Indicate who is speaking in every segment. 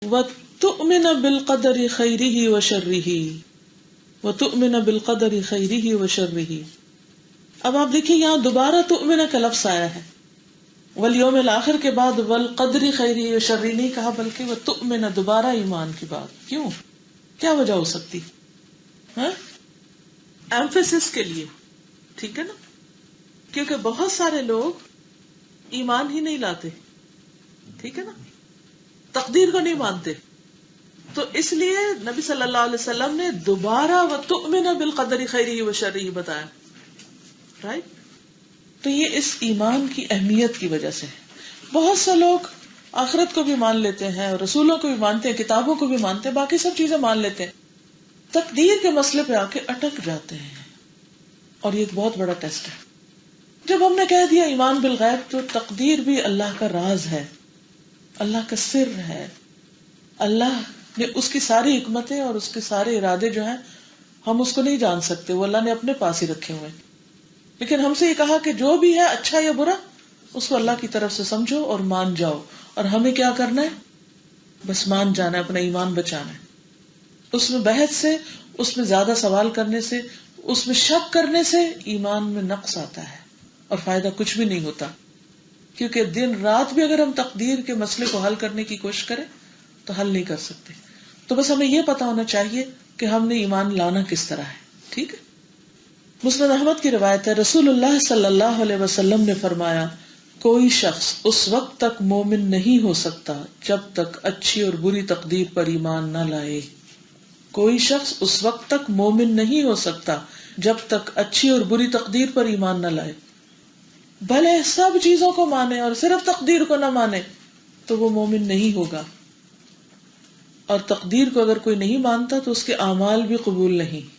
Speaker 1: وَتُؤْمِنَ بِالْقَدَرِ خَيْرِهِ وَشَرِّهِ وَتُؤْمِنَ بِالْقَدَرِ خَيْرِهِ وَشَرِّهِ۔ اب آپ دیکھیں یہاں دوبارہ تؤمن کا لفظ آیا ہے، والیوم الآخر کے بعد والقدر خیرہ وشرہ نہیں کہا، بلکہ وتؤمن دوبارہ ایمان کی بات کیوں؟ کیا وجہ ہو سکتی؟ ہاں ایمفیسس کے لیے، ٹھیک ہے نا، کیونکہ بہت سارے لوگ ایمان ہی نہیں لاتے، ٹھیک ہے نا، تقدیر کو نہیں مانتے، تو اس لیے نبی صلی اللہ علیہ وسلم نے دوبارہ وتؤمن بالقدر خیرہ وشرہ بتایا، رائٹ؟ تو یہ اس ایمان کی اہمیت کی وجہ سے ہے۔ بہت سے لوگ آخرت کو بھی مان لیتے ہیں، رسولوں کو بھی مانتے ہیں، کتابوں کو بھی مانتے ہیں، باقی سب چیزیں مان لیتے ہیں، تقدیر کے مسئلے پہ آ کے اٹک جاتے ہیں، اور یہ ایک بہت بڑا ٹیسٹ ہے۔ جب ہم نے کہہ دیا ایمان بالغیب، تو تقدیر بھی اللہ کا راز ہے، اللہ کا سر ہے، اللہ نے اس کی ساری حکمتیں اور اس کے سارے ارادے جو ہیں ہم اس کو نہیں جان سکتے، وہ اللہ نے اپنے پاس ہی رکھے ہوئے ہیں۔ لیکن ہم سے یہ کہا کہ جو بھی ہے اچھا یا برا اس کو اللہ کی طرف سے سمجھو اور مان جاؤ، اور ہمیں کیا کرنا ہے؟ بس مان جانا ہے، اپنا ایمان بچانا ہے۔ اس میں بحث سے، اس میں زیادہ سوال کرنے سے، اس میں شک کرنے سے ایمان میں نقص آتا ہے اور فائدہ کچھ بھی نہیں ہوتا، کیونکہ دن رات بھی اگر ہم تقدیر کے مسئلے کو حل کرنے کی کوشش کریں تو حل نہیں کر سکتے۔ تو بس ہمیں یہ پتا ہونا چاہیے کہ ہم نے ایمان لانا کس طرح ہے، ٹھیک ہے؟ مسند احمد کی روایت ہے، رسول اللہ صلی اللہ علیہ وسلم نے فرمایا، کوئی شخص اس وقت تک مومن نہیں ہو سکتا جب تک اچھی اور بری تقدیر پر ایمان نہ لائے۔ کوئی شخص اس وقت تک مومن نہیں ہو سکتا جب تک اچھی اور بری تقدیر پر ایمان نہ لائے۔ بھلے سب چیزوں کو مانے اور صرف تقدیر کو نہ مانے تو وہ مومن نہیں ہوگا، اور تقدیر کو اگر کوئی نہیں مانتا تو اس کے اعمال بھی قبول نہیں۔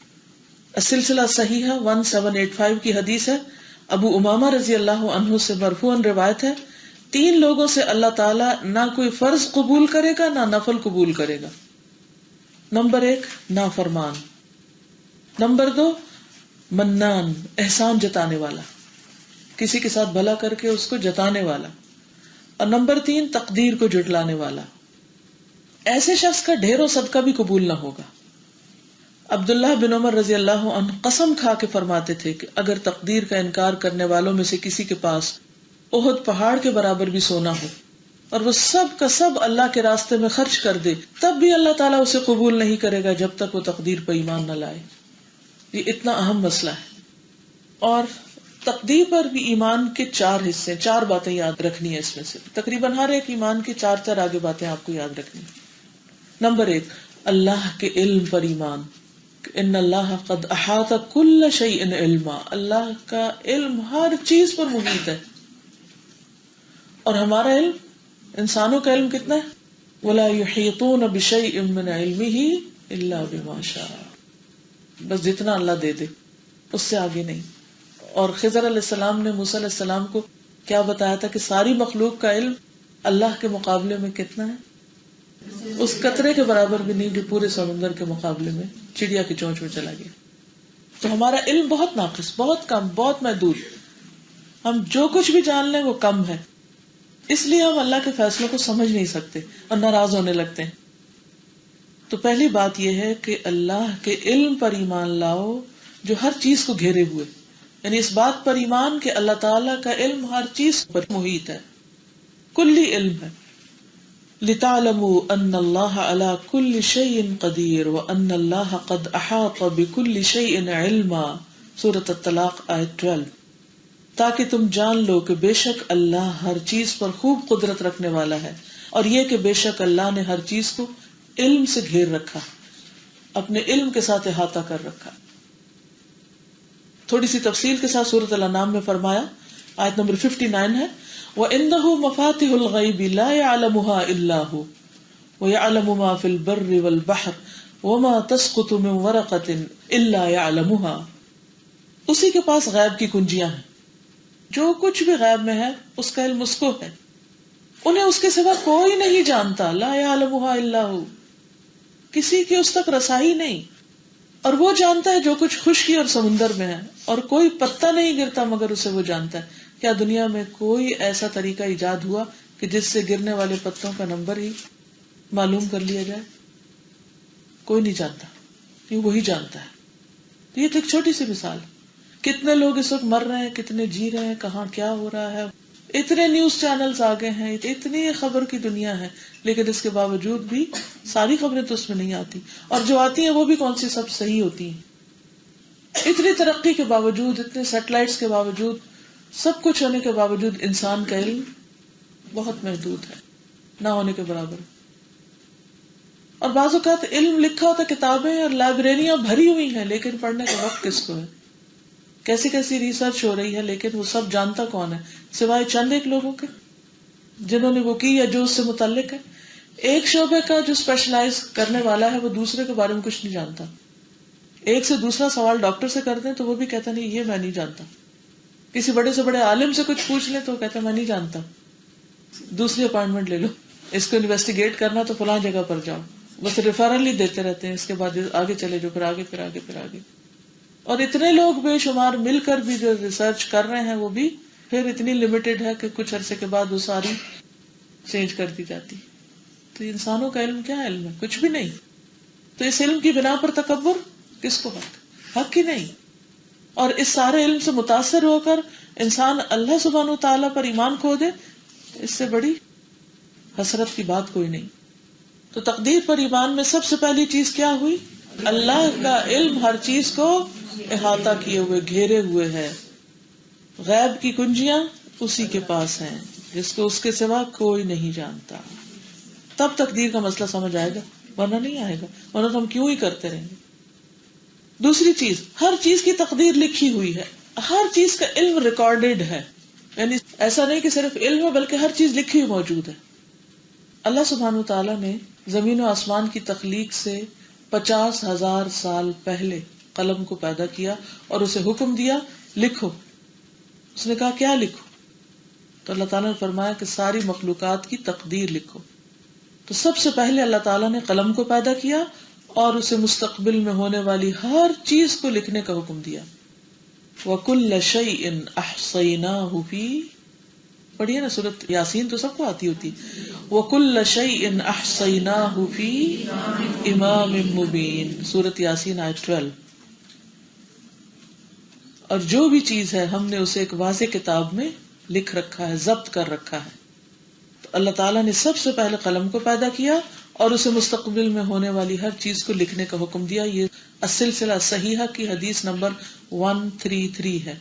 Speaker 1: السلسلہ صحیحہ 1785 کی حدیث ہے، ابو امامہ رضی اللہ عنہ سے مرفوعاً روایت ہے، 3 لوگوں سے اللہ تعالیٰ نہ کوئی فرض قبول کرے گا نہ نفل قبول کرے گا۔ نمبر 1 نافرمان، نمبر 2 منان احسان جتانے والا، کسی کے ساتھ بھلا کر کے اس کو جتانے والا، اور نمبر 3 تقدیر کو جھٹلانے والا۔ ایسے شخص کا ڈھیروں صدقہ بھی قبول نہ ہوگا۔ عبداللہ بن عمر رضی اللہ عنہ قسم کھا کے فرماتے تھے کہ اگر تقدیر کا انکار کرنے والوں میں سے کسی کے پاس احد پہاڑ کے برابر بھی سونا ہو اور وہ سب کا سب اللہ کے راستے میں خرچ کر دے، تب بھی اللہ تعالیٰ اسے قبول نہیں کرے گا جب تک وہ تقدیر پر ایمان نہ لائے۔ یہ اتنا اہم مسئلہ ہے، اور تقدیر پر بھی ایمان کے 4 حصے، 4 باتیں یاد رکھنی ہے اس میں سے، تقریباً ہر ایک ایمان کی 4 آگے باتیں آپ کو یاد رکھنی۔ نمبر 1 اللہ کے علم پر ایمان، ان اللہ قد احاط کل شیء علما، اللہ کا علم ہر چیز پر محیط ہے، اور ہمارا علم، انسانوں کا علم کتنا ہے؟ ولا یحیطون بشیء من علمہ الا بما شاء، بس جتنا اللہ دے دے اس سے آگے نہیں۔ اور خضر علیہ السلام نے موسیٰ علیہ السلام کو کیا بتایا تھا کہ ساری مخلوق کا علم اللہ کے مقابلے میں کتنا ہے؟ اس قطرے کے برابر بھی نہیں جو پورے سمندر کے مقابلے میں چڑیا کی چونچ میں چلا گیا۔ تو ہمارا علم بہت ناقص، بہت کم، بہت محدود، ہم جو کچھ بھی جان لیں وہ کم ہے، اس لیے ہم اللہ کے فیصلوں کو سمجھ نہیں سکتے اور ناراض ہونے لگتے ہیں۔ تو پہلی بات یہ ہے کہ اللہ کے علم پر ایمان لاؤ جو ہر چیز کو گھیرے ہوئے، یعنی اس بات پر ایمان کہ اللہ تعالیٰ کا علم ہر چیز پر محیط ہے، کلی علم ہے۔ لِتَعْلَمُوا أَنَّ اللَّهَ عَلَى كُلِّ شَيْءٍ قَدِيرٌ وَأَنَّ اللَّهَ قَدْ أَحَاطَ بِكُلِّ شَيْءٍ عِلْمًا، سورۃ الطلاق آیت 12، تاکہ تم جان لو کہ بے شک اللہ ہر چیز پر خوب قدرت رکھنے والا ہے، اور یہ کہ بے شک اللہ نے ہر چیز کو علم سے گھیر رکھا، اپنے علم کے ساتھ احاطہ کر رکھا۔ تھوڑی سی تفصیل کے ساتھ سورۃ الانعام میں فرمایا، آیت نمبر 59 ہے، وَإِنَّهُ مَفَاتِحُ الْغَيْبِ لَا يَعْلَمُهَا إِلَّا هُوَ وَيَعْلَمُ مَا فِي الْبَرِّ وَالْبَحْرِ وَمَا تَسْقُطُ مِنْ وَرَقَةٍ إِلَّا يَعْلَمُهَا، اسی کے پاس غیب کی کنجیاں ہیں، جو کچھ بھی غیب میں ہے اس کا علم اس کو ہے، انہیں اس کے سوا کوئی نہیں جانتا، لا يعلمها إلا هو، کسی کی اس تک رسائی نہیں، اور وہ جانتا ہے جو کچھ خشکی اور سمندر میں ہے، اور کوئی پتا نہیں گرتا مگر اسے وہ جانتا ہے۔ کیا دنیا میں کوئی ایسا طریقہ ایجاد ہوا کہ جس سے گرنے والے پتوں کا نمبر ہی معلوم کر لیا جائے؟ کوئی نہیں جانتا، کیونکہ وہی جانتا ہے. تو یہ تو ایک چھوٹی سی مثال. کتنے لوگ اس وقت مر رہے ہیں، کتنے جی رہے ہیں، کہاں کیا ہو رہا ہے. اتنے نیوز چینلز آگے ہیں، اتنی خبر کی دنیا ہے، لیکن اس کے باوجود بھی ساری خبریں تو اس میں نہیں آتی، اور جو آتی ہیں وہ بھی کون سی سب صحیح ہوتی ہیں. اتنی ترقی کے باوجود، اتنے سیٹلائٹس کے باوجود، سب کچھ ہونے کے باوجود انسان کا علم بہت محدود ہے، نہ ہونے کے برابر. اور بعض اوقات علم لکھا ہوتا، کتابیں اور لائبریریاں بھری ہوئی ہیں، لیکن پڑھنے کا وقت کس کو ہے؟ کیسی کیسی ریسرچ ہو رہی ہے، لیکن وہ سب جانتا کون ہے سوائے چند ایک لوگوں کے جنہوں نے وہ کی یا جو اس سے متعلق ہے. ایک شعبے کا جو اسپیشلائز کرنے والا ہے وہ دوسرے کے بارے میں کچھ نہیں جانتا. ایک سے دوسرا سوال ڈاکٹر سے کرتے ہیں تو وہ بھی کہتا نہیں یہ میں نہیں جانتا. کسی بڑے سے بڑے عالم سے کچھ پوچھ لیں تو وہ کہتا میں نہیں جانتا، دوسری اپائنٹمنٹ لے لو، اس کو انویسٹیگیٹ کرنا تو فلاں جگہ پر جاؤ. بس ریفرل ہی دیتے رہتے ہیں، اس کے بعد آگے چلے جو، پھر آگے پھر آگے پھر آگے. اور اتنے لوگ بے شمار مل کر بھی جو ریسرچ کر رہے ہیں وہ بھی پھر اتنی لمیٹڈ ہے کہ کچھ عرصے کے بعد وہ ساری چینج کر دی جاتی. تو انسانوں کا علم کیا علم ہے؟ کچھ بھی نہیں. تو اس علم کی بنا پر تکبر کس کو حق ہی نہیں. اور اس سارے علم سے متاثر ہو کر انسان اللہ سبحانہ و تعالیٰ پر ایمان کھو دے، اس سے بڑی حسرت کی بات کوئی نہیں. تو تقدیر پر ایمان میں سب سے پہلی چیز کیا ہوئی؟ اللہ کا علم ہر چیز کو احاطہ کیے ہوئے، گھیرے ہوئے ہے. غیب کی کنجیاں اسی کے پاس ہیں جس کو اس کے سوا کوئی نہیں جانتا. تب تقدیر کا مسئلہ سمجھ آئے گا، ورنہ نہیں آئے گا، ورنہ تو ہم کیوں ہی کرتے رہیں گے. دوسری چیز، ہر چیز کی تقدیر لکھی ہوئی ہے، ہر چیز کا علم ریکارڈڈ ہے. یعنی ایسا نہیں کہ صرف علم ہے بلکہ ہر چیز لکھی ہوئی موجود ہے. اللہ سبحانہ وتعالیٰ نے زمین و آسمان کی تخلیق سے 50,000 سال پہلے قلم کو پیدا کیا اور اسے حکم دیا لکھو. اس نے کہا کیا لکھو؟ تو اللہ تعالیٰ نے فرمایا کہ ساری مخلوقات کی تقدیر لکھو. تو سب سے پہلے اللہ تعالیٰ نے قلم کو پیدا کیا اور اسے مستقبل میں ہونے والی ہر چیز کو لکھنے کا حکم دیا. وَكُلَّ شَيْءٍ أَحْصَيْنَاهُ فِي، پڑھیے نا سورۃ یاسین تو سب کو آتی ہوتی. وَكُلَّ شَيْءٍ أَحْصَيْنَاهُ فِي إِمَامٍ مُبِينٍ، سورۃ یاسین آیت 12. اور جو بھی چیز ہے ہم نے اسے ایک واضح کتاب میں لکھ رکھا ہے، ضبط کر رکھا ہے. تو اللہ تعالیٰ نے سب سے پہلے قلم کو پیدا کیا اور اسے مستقبل میں ہونے والی ہر چیز کو لکھنے کا حکم دیا. یہ السلسلہ صحیحہ کی حدیث نمبر 133 ہے.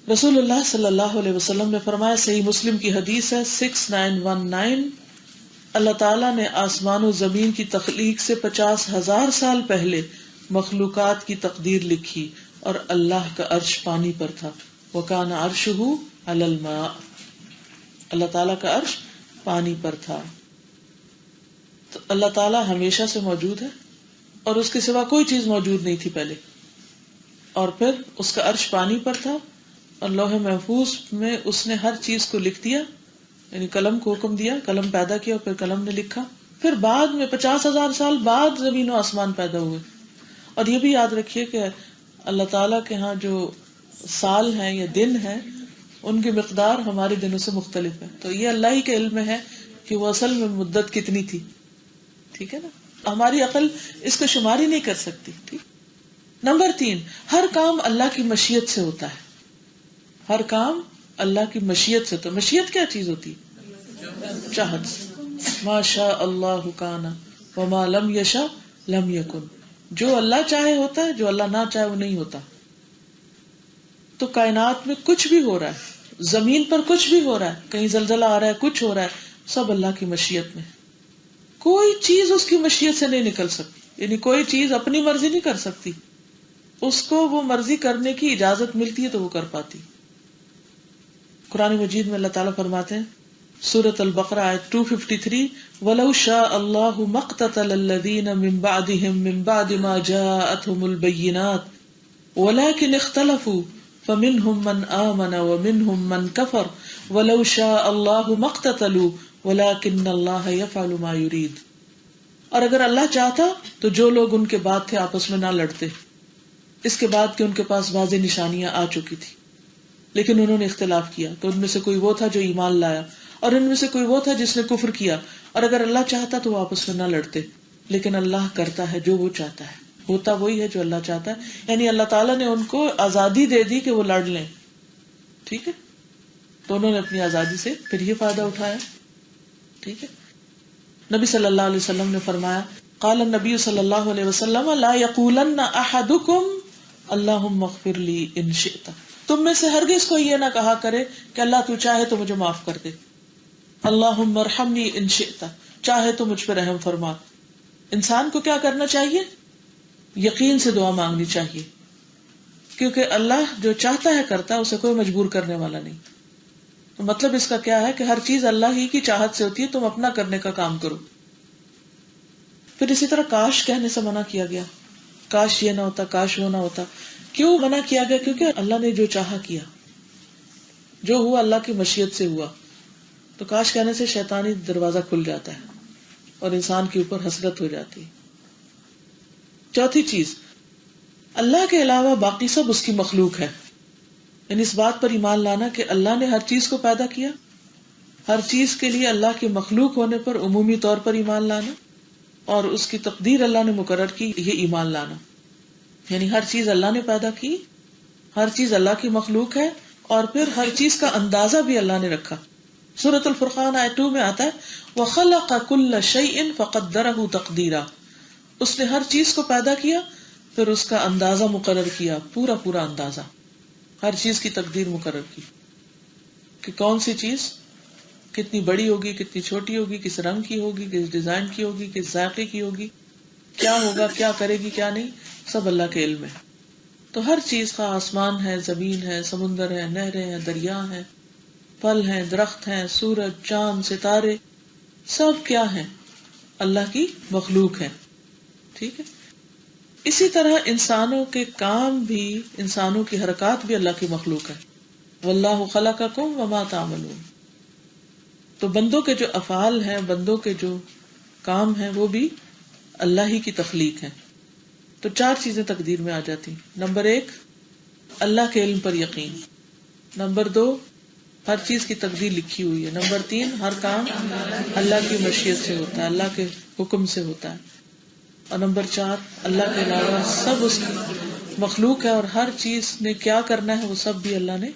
Speaker 1: رسول اللہ صلی اللہ علیہ وسلم نے فرمایا، صحیح مسلم کی حدیث ہے 6919، اللہ تعالیٰ نے آسمان و زمین کی تخلیق سے 50,000 سال پہلے مخلوقات کی تقدیر لکھی اور اللہ کا عرش پانی پر تھا. وَكَانَ عَرْشُهُ عَلَى الْمَاءِ، اللہ تعالیٰ کا عرش پانی پر تھا. تو اللہ تعالیٰ ہمیشہ سے موجود ہے اور اس کے سوا کوئی چیز موجود نہیں تھی پہلے. اور پھر اس کا عرش پانی پر تھا اور لوح محفوظ میں اس نے ہر چیز کو لکھ دیا. یعنی قلم کو حکم دیا، قلم پیدا کیا اور پھر قلم نے لکھا. پھر بعد میں 50,000 سال بعد زمین و آسمان پیدا ہوئے. اور یہ بھی یاد رکھیے کہ اللہ تعالیٰ کے ہاں جو سال ہیں یا دن ہیں ان کی مقدار ہمارے دنوں سے مختلف ہے. تو یہ اللہ ہی کے علم میں ہے کہ وہ اصل میں مدت کتنی تھی. ٹھیک ہے نا، ہماری عقل اس کو شمار ہی نہیں کر سکتی. ٹھیک. نمبر 3، ہر کام اللہ کی مشیت سے ہوتا ہے. ہر کام اللہ کی مشیت سے. تو مشیت کیا چیز ہوتی؟ چاہت سے. ما شاء اللہ کان وما لم یشاء لم یکن، جو اللہ چاہے ہوتا ہے، جو اللہ نہ چاہے وہ نہیں ہوتا. تو کائنات میں کچھ بھی ہو رہا ہے، زمین پر کچھ بھی ہو رہا ہے، کہیں زلزلہ آ رہا ہے، کچھ ہو رہا ہے، سب اللہ کی مشیت میں. کوئی چیز اس کی مشیت سے نہیں نکل سکتی. یعنی کوئی چیز اپنی مرضی نہیں کر سکتی، اس کو وہ مرضی کرنے کی اجازت ملتی ہے تو وہ کر پاتی. قرآن مجید میں اللہ تعالیٰ فرماتے ہیں سورۃ البقرہ آیت 253، وَلَوْ شَاءَ اللَّهُ مَا اقْتَتَلَ الَّذِينَ مِن بَعْدِهِم مِّن بَعْدِ مَا جَاءَتْهُمُ الْبَيِّنَاتُ وَلَٰكِنِ اخْتَلَفُوا فَمِنْهُم مَّنْ آمَنَ وَمِنْهُم مَّنْ كَفَرَ وَلَوْ شَاءَ اللَّهُ مَا اقْتَتَلُوا وَلَٰكِنَّ اللَّهَ يَفْعَلُ مَا يُرِيدُ. اور اگر اللہ چاہتا تو جو لوگ ان کے بعد تھے آپس میں نہ لڑتے، اس کے بعد کہ ان کے پاس واضح نشانیاں آ چکی تھی، لیکن انہوں نے اختلاف کیا. تو ان میں سے کوئی وہ تھا جو ایمان لایا اور ان میں سے کوئی وہ تھا جس نے کفر کیا، اور اگر اللہ چاہتا تو وہ آپس میں نہ لڑتے، لیکن اللہ کرتا ہے جو وہ چاہتا ہے، ہوتا وہی ہے جو اللہ چاہتا ہے. یعنی اللہ تعالیٰ نے ان کو آزادی دے دی کہ وہ لڑ لیں. ٹھیک ہے، تو انہوں نے اپنی آزادی سے پھر یہ فائدہ اٹھایا. ٹھیک ہے. نبی صلی اللہ علیہ وسلم نے فرمایا، قال النبی صلی اللہ علیہ وسلم لا یقولن احدکم اللہم اغفر لی ان شئت. تم میں سے ہرگز کوئی یہ نہ کہا کرے کہ اللہ تو چاہے تو مجھے معاف کر دے، اللہم ارحمنی ان شئت، چاہے تو مجھ پہ رحم فرما. انسان کو کیا کرنا چاہیے؟ یقین سے دعا مانگنی چاہیے، کیونکہ اللہ جو چاہتا ہے کرتا ہے، اسے کوئی مجبور کرنے والا نہیں. تو مطلب اس کا کیا ہے کہ ہر چیز اللہ ہی کی چاہت سے ہوتی ہے، تم اپنا کرنے کا کام کرو. پھر اسی طرح کاش کہنے سے منع کیا گیا، کاش یہ نہ ہوتا، کاش وہ نہ ہوتا. کیوں منع کیا گیا؟ کیونکہ اللہ نے جو چاہا کیا، جو ہوا اللہ کی مشیت سے ہوا. تو کاش کہنے سے شیطانی دروازہ کھل جاتا ہے اور انسان کے اوپر حسرت ہو جاتی ہے. چوتھی چیز، اللہ کے علاوہ باقی سب اس کی مخلوق ہے. یعنی اس بات پر ایمان لانا کہ اللہ نے ہر چیز کو پیدا کیا، ہر چیز کے لیے اللہ کے مخلوق ہونے پر عمومی طور پر ایمان لانا، اور اس کی تقدیر اللہ نے مقرر کی، یہ ایمان لانا. یعنی ہر چیز اللہ نے پیدا کی، ہر چیز اللہ کی مخلوق ہے، اور پھر ہر چیز کا اندازہ بھی اللہ نے رکھا. سورۃ الفرقان آیت 2 میں آتا ہے وَخَلَقَ كُلَّ شَيْءٍ فَقَدَّرَهُ تَقْدِيرًا. اس نے ہر چیز کو پیدا کیا، پھر اس کا اندازہ مقرر کیا، پورا پورا اندازہ، ہر چیز کی تقدیر مقرر کی کہ کون سی چیز کتنی بڑی ہوگی، کتنی چھوٹی ہوگی، کس رنگ کی ہوگی، کس ڈیزائن کی ہوگی، کس ذائقے کی ہوگی، کیا ہوگا، کیا کرے گی، کیا نہیں، سب اللہ کے علم ہے. تو ہر چیز کا، آسمان ہے، زمین ہے، سمندر ہے، نہریں ہیں، دریا ہیں، پھل ہیں، درخت ہیں، سورج، چاند، ستارے، سب کیا ہیں؟ اللہ کی مخلوق ہے. ٹھیک ہے. اسی طرح انسانوں کے کام بھی، انسانوں کی حرکات بھی اللہ کی مخلوق ہے. واللہ خلقکم وما تعملون. تو بندوں کے جو افعال ہیں، بندوں کے جو کام ہیں، وہ بھی اللہ ہی کی تخلیق ہیں. تو 4 چیزیں تقدیر میں آ جاتی. نمبر 1، اللہ کے علم پر یقین. نمبر 2، ہر چیز کی تقدیر لکھی ہوئی ہے. نمبر 3، ہر کام اللہ کی مشیت سے ہوتا ہے، اللہ کے حکم سے ہوتا ہے. اور نمبر 4، اللہ کے علاوہ سب اس کی مخلوق ہے، اور ہر چیز نے کیا کرنا ہے وہ سب بھی اللہ نے